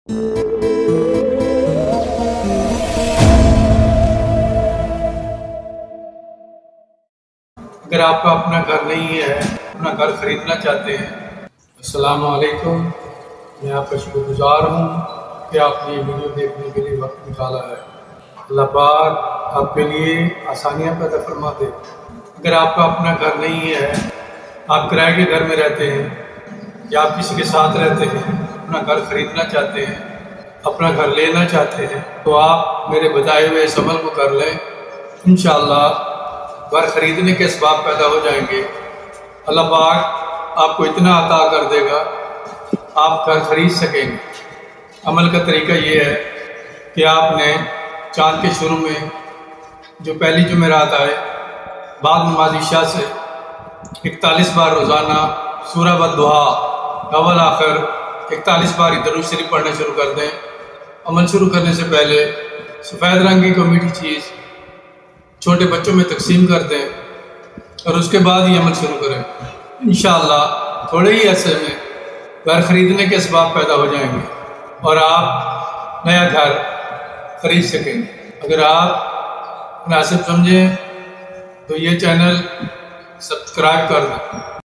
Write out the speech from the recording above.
اگر آپ کا اپنا گھر نہیں ہے، اپنا گھر خریدنا چاہتے ہیں، السلام علیکم، میں آپ کا شکر گزار ہوں کہ آپ نے یہ ویڈیو دیکھنے کے لیے وقت نکالا ہے۔ اللہ پاک آپ کے لیے آسانیاں پیدا فرما دے۔ اگر آپ کا اپنا گھر نہیں ہے، آپ کرائے کے گھر میں رہتے ہیں یا آپ کسی کے ساتھ رہتے ہیں، اپنا گھر خریدنا چاہتے ہیں، اپنا گھر لینا چاہتے ہیں، تو آپ میرے بتائے ہوئے اس عمل کو کر لیں۔ انشاءاللہ گھر خریدنے کے اسباب پیدا ہو جائیں گے۔ اللہ پاک آپ کو اتنا عطا کر دے گا، آپ گھر خرید سکیں گے۔ عمل کا طریقہ یہ ہے کہ آپ نے چاند کے شروع میں جو پہلی جمعرات آئے، بعد نماز عشاء سے 41 بار روزانہ سورہ والضحیٰ اول آخر 41 بار درود شریف پڑھنا شروع کر دیں۔ عمل شروع کرنے سے پہلے سفید رنگ کی کوئی میٹھی چیز چھوٹے بچوں میں تقسیم کر دیں اور اس کے بعد یہ عمل شروع کریں۔ انشاءاللہ تھوڑے ہی عرصے میں گھر خریدنے کے اسباب پیدا ہو جائیں گے اور آپ نیا گھر خرید سکیں گے۔ اگر آپ مناسب سمجھیں تو یہ چینل سبسکرائب کر دیں۔